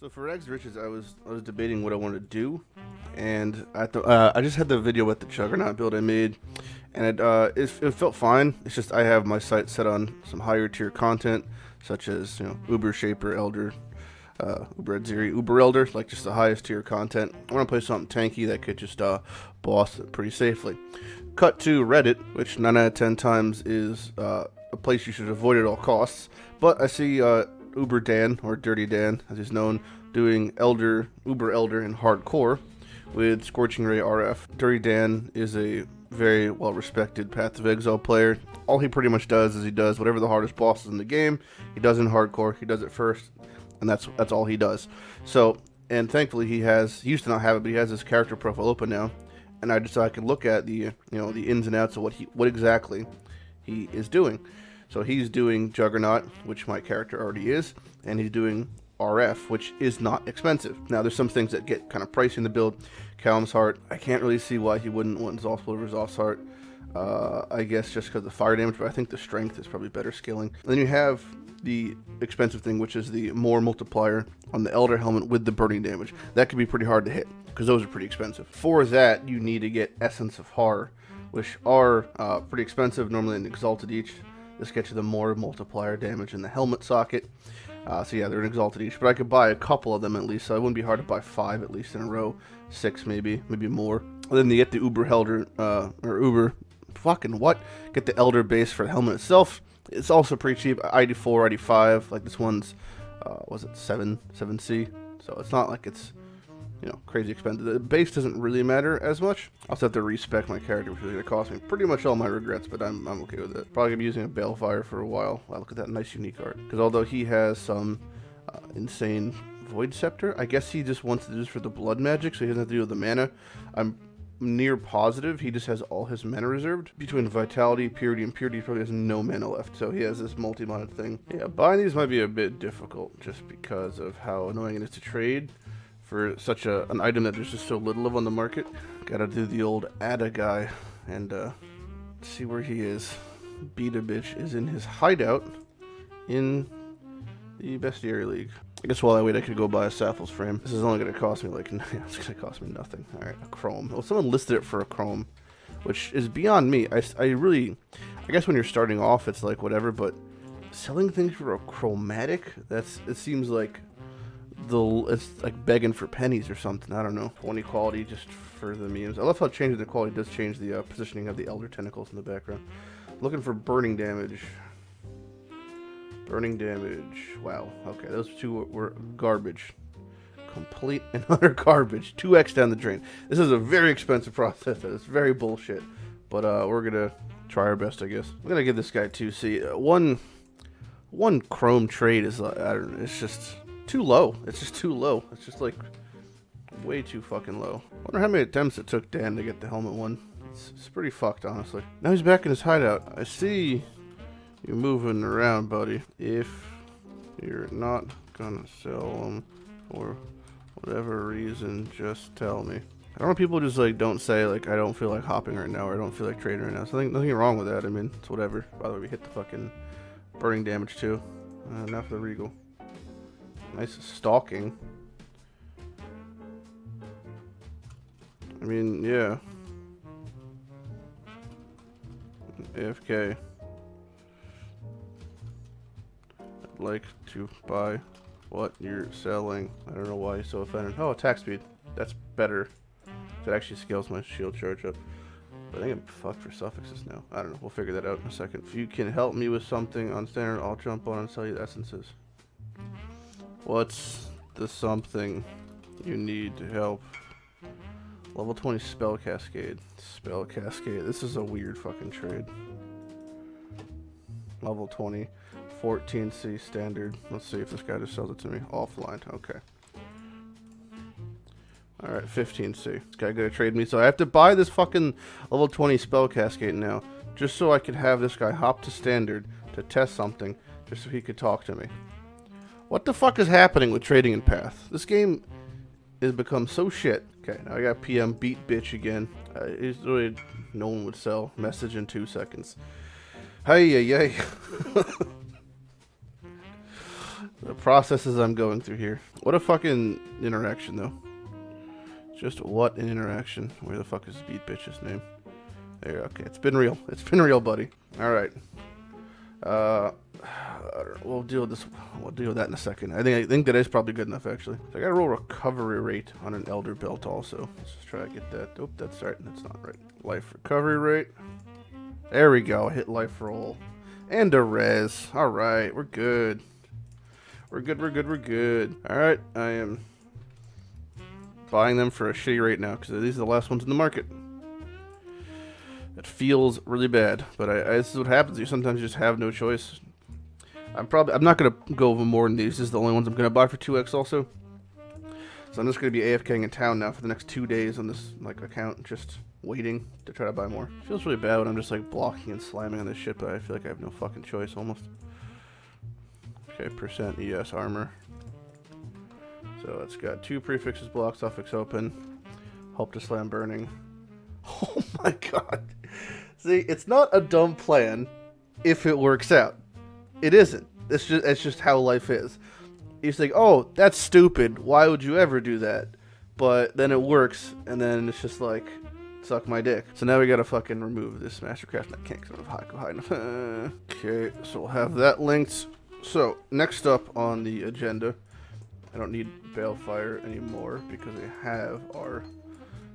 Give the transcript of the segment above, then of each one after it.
So for Rags2Riches, I was debating what I wanted to do, and I just had the video with the Juggernaut build I made, and it felt fine. It's just I have my sights set on some higher tier content, such as Uber Shaper Elder, Uber Adziri, Uber Elder, like just the highest tier content. I want to play something tanky that could just boss it pretty safely. Cut to Reddit, which 9 out of 10 times is a place you should avoid at all costs. But I see Uber Dan, or Dirty Dan as he's known, doing Uber Elder in hardcore with Scorching Ray RF. Dirty Dan is a very well respected Path of Exile player. All he pretty much does is he does whatever the hardest boss is in the game. He does in hardcore, he does it first, and that's all he does. So, and thankfully he used to not have it, but he has his character profile open now, and I can look at the the ins and outs of what exactly he is doing. So he's doing Juggernaut, which my character already is, and he's doing RF, which is not expensive. Now there's some things that get kind of pricey in the build. Callum's Heart, I can't really see why he wouldn't want Zoss over Zoss Heart. I guess just because of the fire damage, but I think the strength is probably better scaling. And then you have the expensive thing, which is the more multiplier on the Elder helmet with the burning damage. That could be pretty hard to hit, because those are pretty expensive. For that, you need to get Essence of Horror, which are pretty expensive, normally an Exalted each. This gets you the more multiplier damage in the helmet socket. So yeah, they're an Exalted each, but I could buy a couple of them at least, so it wouldn't be hard to buy 5 at least in a row. 6 maybe more. And then you get the Uber Elder, or Uber, fucking what? Get the Elder base for the helmet itself. It's also pretty cheap, ID4, ID5, like this one's, was it 7C? So it's not like it's, crazy expensive. The base doesn't really matter as much. I also have to respec my character, which is going to cost me pretty much all my regrets, but I'm okay with it. Probably going to be using a Balefire for a while. Wow, look at that nice unique art. Because although he has some insane Void Scepter, I guess he just wants to do this for the blood magic, so he doesn't have to deal with the mana. I'm near positive he just has all his mana reserved. Between Vitality, Purity, and Purity, he probably has no mana left, so he has this multi-modded thing. Yeah, buying these might be a bit difficult, just because of how annoying it is to trade for such an item that there's just so little of on the market. Gotta do the old Ada guy and see where he is. Beat a bitch is in his hideout in the Bestiary League. I guess while I wait, I could go buy a Sappho's frame. This is only gonna cost me like, it's gonna cost me nothing. All right, a chrome. Well, someone listed it for a chrome, which is beyond me. I guess when you're starting off, it's like whatever, but selling things for a chromatic, it seems like it's like begging for pennies or something. I don't know. 20 quality just for the memes. I love how changing the quality does change the positioning of the Elder tentacles in the background. Looking for burning damage. Burning damage. Wow. Okay, those two were garbage. Complete and utter garbage. 2x down the drain. This is a very expensive process. It's very bullshit. But we're gonna try our best, I guess. I'm gonna give this guy 2C. One chrome trade is I don't know. It's just too low. It's just too low. It's just like way too fucking low. Wonder how many attempts it took Dan to get the helmet one. It's pretty fucked, honestly. Now he's back in his hideout. I see you moving around, buddy. If you're not gonna sell them for whatever reason, just tell me. I don't know, people just like don't say like I don't feel like hopping right now or I don't feel like trading right now. So nothing wrong with that. I mean, it's whatever. By the way, we hit the fucking burning damage too. Now for the Regal. Nice stalking. I mean, yeah. AFK. I'd like to buy what you're selling. I don't know why you're so offended. Oh, attack speed. That's better. That actually scales my shield charge up. But I think I'm fucked for suffixes now. I don't know. We'll figure that out in a second. If you can help me with something on standard, I'll jump on and sell you the essences. What's the something you need to help? Level 20 Spell Cascade. Spell Cascade. This is a weird fucking trade. Level 20. 14C standard. Let's see if this guy just sells it to me. Offline. Okay. Alright, 15C. This guy gonna trade me. So I have to buy this fucking level 20 Spell Cascade now. Just so I could have this guy hop to standard to test something. Just so he could talk to me. What the fuck is happening with trading in Path? This game has become so shit. Okay, now I got PM beat bitch again. It's really no one would sell. Message in 2 seconds. Hey, yay. The processes I'm going through here. What a fucking interaction, though. Just what an interaction. Where the fuck is Beat Bitch's name? There, okay. It's been real. It's been real, buddy. Alright. We'll deal with this. We'll deal with that in a second. I think that is probably good enough, actually. So I gotta roll recovery rate on an Elder Belt also. Let's just try to get that. Oh, that's right. That's not right. Life recovery rate. There we go. Hit life roll. And a res. Alright, we're good. We're good. Alright, I am buying them for a shitty rate now, because these are the last ones in the market. It feels really bad, but this is what happens. You sometimes just have no choice. I'm not gonna go over more than these. This is the only ones I'm gonna buy for 2x also. So I'm just gonna be AFKing in town now for the next 2 days on this account, just waiting to try to buy more. It feels really bad when I'm just blocking and slamming on this shit, but I feel like I have no fucking choice almost. Okay, percent ES armor. So it's got 2 prefixes, block, suffix open, hope to slam burning. Oh my god. See, it's not a dumb plan if it works out. It isn't. It's just how life is. You think, oh, that's stupid. Why would you ever do that? But then it works, and then it's just like, suck my dick. So now we gotta fucking remove this Mastercraft, and I can't because I don't have high enough. Okay, so we'll have that linked. So, next up on the agenda, I don't need Balefire anymore because I have our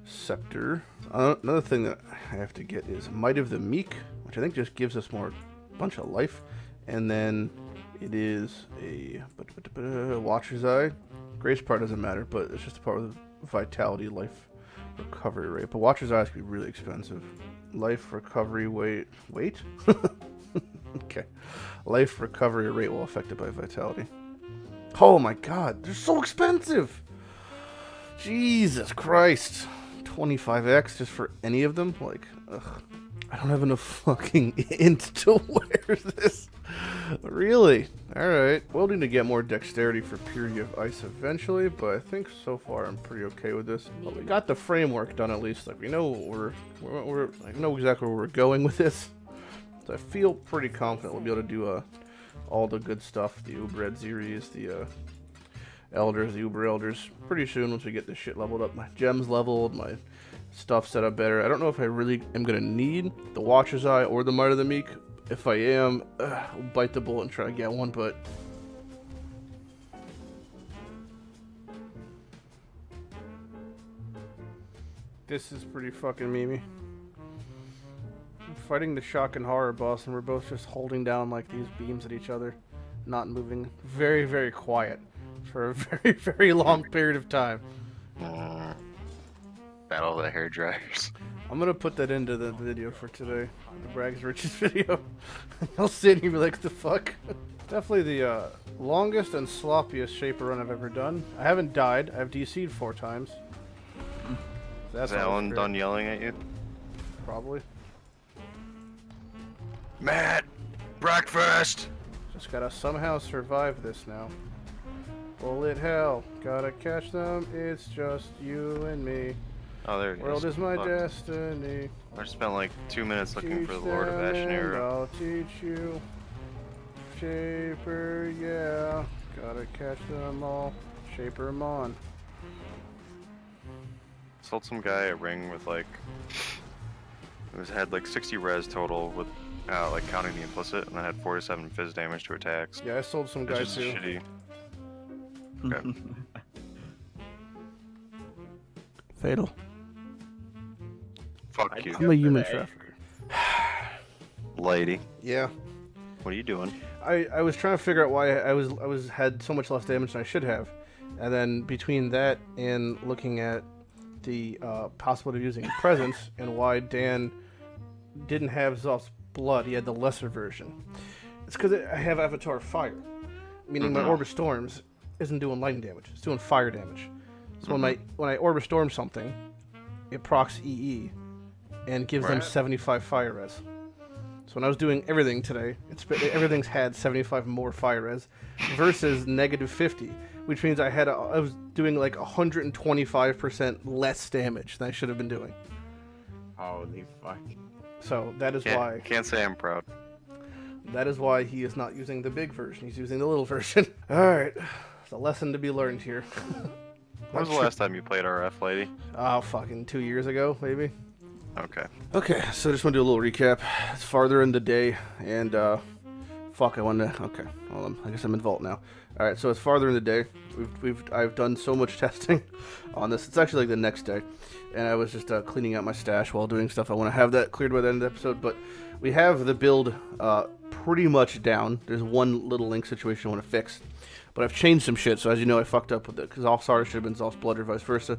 Scepter. Another thing that I have to get is Might of the Meek, which I think just gives us bunch of life. And then it is a Watcher's Eye. Grace part doesn't matter, but it's just a part of the Vitality life recovery rate. But Watcher's Eye is going to be really expensive. Life recovery wait? Okay. Life recovery rate will affect it by Vitality. Oh my god, they're so expensive! Jesus Christ. 25x just for any of them? Like, ugh. I don't have enough fucking int to wear this. Really? Alright. We'll need to get more dexterity for Purity of Ice eventually, but I think so far I'm pretty okay with this. But we got the framework done at least. Like, we know I know exactly where we're going with this. So I feel pretty confident we'll be able to do all the good stuff. The Uber series, the Elders, the Uber Elders. Pretty soon once we get this shit leveled up. My gems leveled, my stuff set up better. I don't know if I really am going to need the Watcher's Eye or the Might of the Meek. If I am, I'll bite the bullet and try to get one, but this is pretty fucking memey. I'm fighting the Shock and Horror boss, and we're both just holding down like these beams at each other, not moving. Very, very quiet for a very, very long period of time. Battle of the hair dryers. I'm gonna put that into the video for today, the Rags2Riches video. I'll sit and be like, the fuck? Definitely the longest and sloppiest Shaper run I've ever done. I haven't died. I've DC'd 4 times. Is Alan done yelling at you? Probably. Matt! Breakfast! Just gotta somehow survive this now. Bullet hell. Gotta catch them. It's just you and me. Oh, there it is. World is my destiny. I spent like 2 minutes looking for the Lord of Ashenera. I'll teach you. Shaper, yeah. Gotta catch them all. Shaper them on. Sold some guy a ring with like... It had like 60 res total with like counting the implicit, and I had 4 to 7 fizz damage to attacks. Yeah, I sold some guy just too. Shitty. Okay. Fatal. Fuck you. I'm a human trafficker. Lighty. Yeah. What are you doing? I was trying to figure out why I had so much less damage than I should have, and then between that and looking at the possibility of using presence and why Dan didn't have Zoth's blood, he had the lesser version. It's because I have Avatar Fire, meaning my Orb of Storms isn't doing lightning damage; it's doing fire damage. So when I Orb of Storm something, it procs EE and gives them 75 fire res. So when I was doing everything today, everything's had 75 more fire res versus negative 50, which means I was doing like 125% less damage than I should have been doing. Holy fuck. So that is why. Can't say I'm proud. That is why he is not using the big version. He's using the little version. Alright. It's a lesson to be learned here. When was the last time you played RF, Lighty? Oh, fucking 2 years ago, maybe. Okay. Okay, so I just want to do a little recap. It's farther in the day, and, fuck, I wanted to, okay, well, I guess I'm in Vault now. Alright, so it's farther in the day. I've done so much testing on this. It's actually like the next day, and I was just cleaning out my stash while doing stuff. I want to have that cleared by the end of the episode, but we have the build pretty much down. There's one little link situation I want to fix. But I've changed some shit, so as you know, I fucked up with it, because Zolf's Heart should have been Zolf's Blood or vice versa.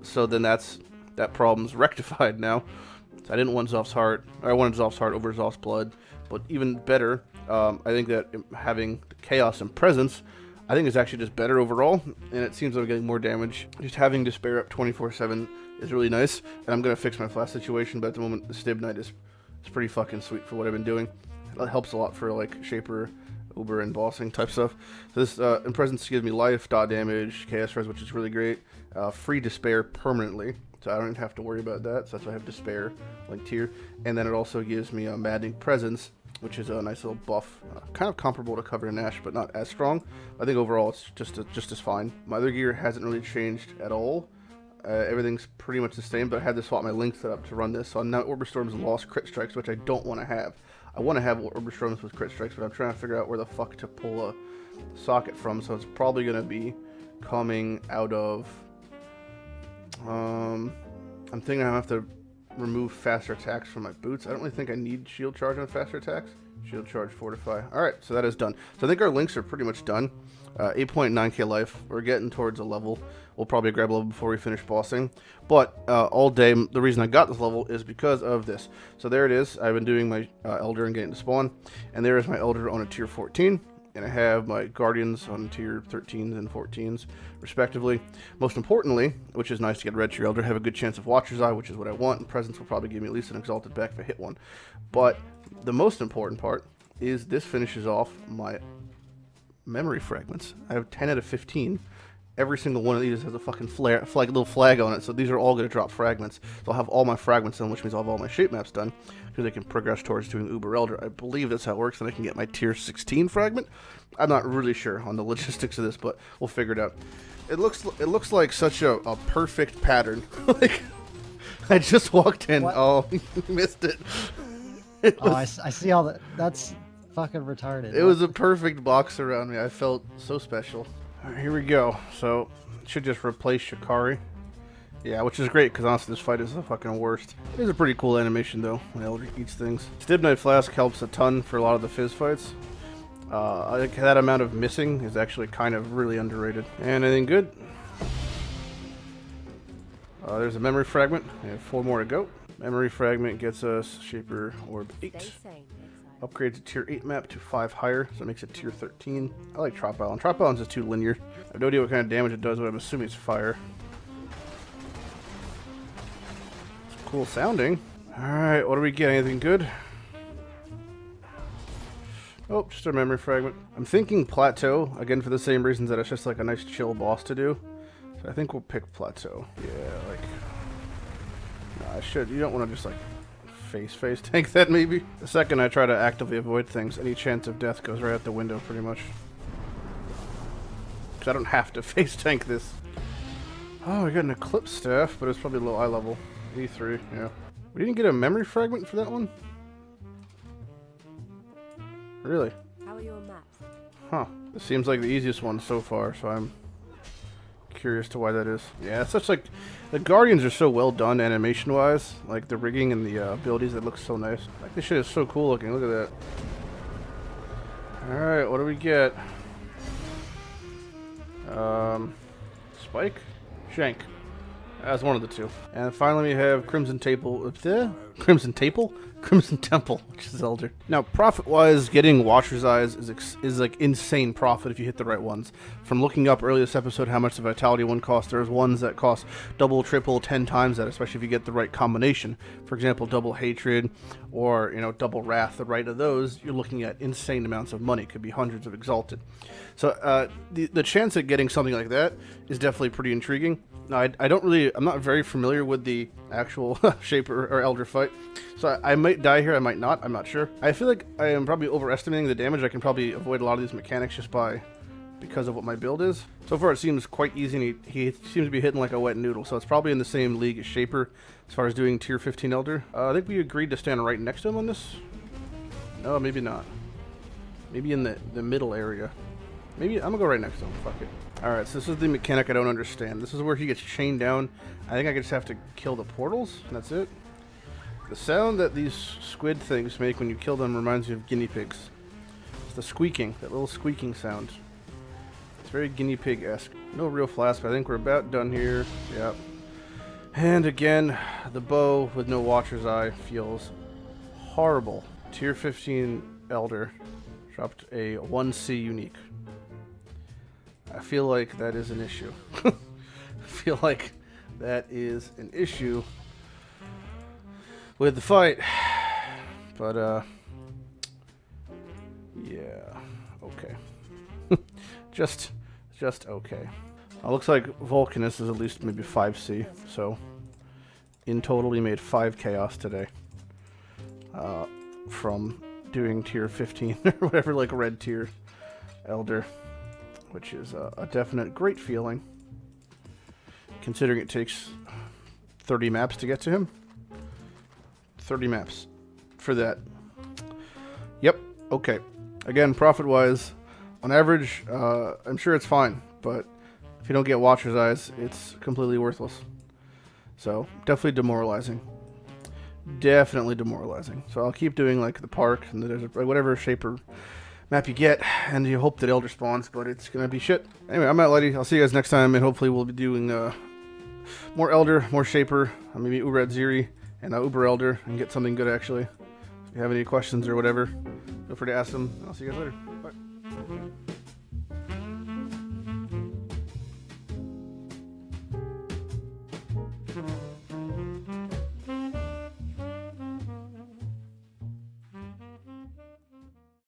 So then that problem's rectified now. So I didn't want Zolf's Heart, or I wanted Zolf's Heart over Zolf's Blood. But even better, I think that having Chaos and Presence, I think is actually just better overall, and it seems like I'm getting more damage. Just having Despair up 24/7 is really nice, and I'm going to fix my flash situation, but at the moment, the Stib Knight is pretty fucking sweet for what I've been doing. It helps a lot for, like, Shaper, Uber, and bossing type stuff. So this in Presence gives me life, dot damage, chaos res, which is really great. Free Despair permanently, so I don't even have to worry about that. So that's why I have Despair linked here. And then it also gives me a Maddening Presence, which is a nice little buff, kind of comparable to Covered in Ash, but not as strong. I think overall it's just as fine. My other gear hasn't really changed at all. Everything's pretty much the same, but I had to swap my link set up to run this. So now Orber Storms lost crit strikes, which I don't want to have. I want to have Orber Storms with crit strikes, but I'm trying to figure out where the fuck to pull a socket from. So it's probably going to be coming out of... I'm thinking I have to remove faster attacks from my boots. I don't really think I need shield charge on faster attacks. Shield charge, fortify. Alright, so that is done. So I think our links are pretty much done. 8.9k life. We're getting towards a level. We'll probably grab a level before we finish bossing. But all day, the reason I got this level is because of this. So there it is. I've been doing my Elder and getting to spawn. And there is my Elder on a tier 14. And I have my Guardians on tier 13s and 14s, respectively. Most importantly, which is nice to get red tier Elder, have a good chance of Watcher's Eye, which is what I want. And Presence will probably give me at least an Exalted back if I hit one. But the most important part is this finishes off my memory fragments. I have 10 out of 15. Every single one of these has a fucking little flag on it, so these are all going to drop fragments. So I'll have all my fragments done, which means I'll have all my shape maps done, so they can progress towards doing Uber Elder. I believe that's how it works, and I can get my tier 16 fragment. I'm not really sure on the logistics of this, but we'll figure it out. It looks like such a perfect pattern. Like, I just walked in. What? Oh, you missed it. I see all that. That's fucking retarded. It was a perfect box around me. I felt so special. All right, here we go. So, it should just replace Shikari. Yeah, which is great, because honestly, this fight is the fucking worst. It is a pretty cool animation, though, when Elder eats things. Stib Knight Flask helps a ton for a lot of the fizz fights. I think that amount of missing is actually kind of really underrated. And anything good? There's a memory fragment. We have 4 more to go. Memory fragment gets us Shaper Orb 8. Upgrades a tier 8 map to 5 higher, so it makes it tier 13. I like Trop Island. Trop Island's just too linear. I have no idea what kind of damage it does, but I'm assuming it's fire. It's cool sounding. Alright, what do we get? Anything good? Oh, just a memory fragment. I'm thinking Plateau, again for the same reasons that it's just like a nice chill boss to do. So I think we'll pick Plateau. Yeah, like... No, I should. You don't want to just like... face tank that maybe. The second I try to actively avoid things, any chance of death goes right out the window pretty much. Because I don't have to face tank this. Oh, we got an Eclipse Staff, but it's probably low eye level. E3, yeah. We didn't get a memory fragment for that one? Really? How are your maps? Huh. This seems like the easiest one so far, so I'm curious to why that is. Yeah, it's such like... The Guardians are so well done animation-wise. Like, the rigging and the abilities, that looks so nice. Like, this shit is so cool looking. Look at that. Alright, what do we get? Spike? Shank. That's one of the two. And finally we have Crimson Temple. Crimson Temple? Crimson Temple, which is Elder. Now, profit-wise, getting Watcher's Eyes is like insane profit if you hit the right ones. From looking up earlier this episode how much the Vitality one costs, there's ones that cost double, triple, 10 times that, especially if you get the right combination. For example, double Hatred or, you know, double Wrath. The right of those, you're looking at insane amounts of money. It could be hundreds of Exalted. So the chance at getting something like that is definitely pretty intriguing. Now, I don't really I'm not very familiar with the actual Shaper or Elder fight. So I might die here, I might not, I'm not sure. I feel like I am probably overestimating the damage. I can probably avoid a lot of these mechanics just because of what my build is. So far it seems quite easy, and he seems to be hitting like a wet noodle, so it's probably in the same league as Shaper as far as doing tier 15 Elder. I think we agreed to stand right next to him on this. No, maybe not. Maybe in the middle area. Maybe, I'm gonna go right next to him, fuck it. Alright, so this is the mechanic I don't understand. This is where he gets chained down. I think I just have to kill the portals, and that's it. The sound that these squid things make when you kill them reminds me of guinea pigs. It's the squeaking, that little squeaking sound. It's very guinea pig-esque. No real flask, but I think we're about done here. Yep. And again, the bow with no Watcher's Eye feels horrible. Tier 15 Elder dropped a 1C unique. I feel like that is an issue. I feel like that is an issue with the fight. But, yeah, okay. just okay. Looks like Vulcanus is at least maybe 5C, so in total he made 5 chaos today. From doing tier 15 or whatever, like red tier Elder, which is a definite great feeling, considering it takes 30 maps to get to him. 30 maps for that. Yep, okay. Again, profit-wise, on average, I'm sure it's fine, but if you don't get Watcher's Eyes, it's completely worthless. So, definitely demoralizing. Definitely demoralizing. So I'll keep doing like the park and the desert, whatever Shaper map you get, and you hope that Elder spawns, but it's gonna be shit. Anyway, I'm at Lighty. I'll see you guys next time, and hopefully we'll be doing more Elder, more Shaper, maybe Rags2Riches and Uber Elder, and get something good actually. If you have any questions or whatever, feel free to ask them. I'll see you guys later. Bye.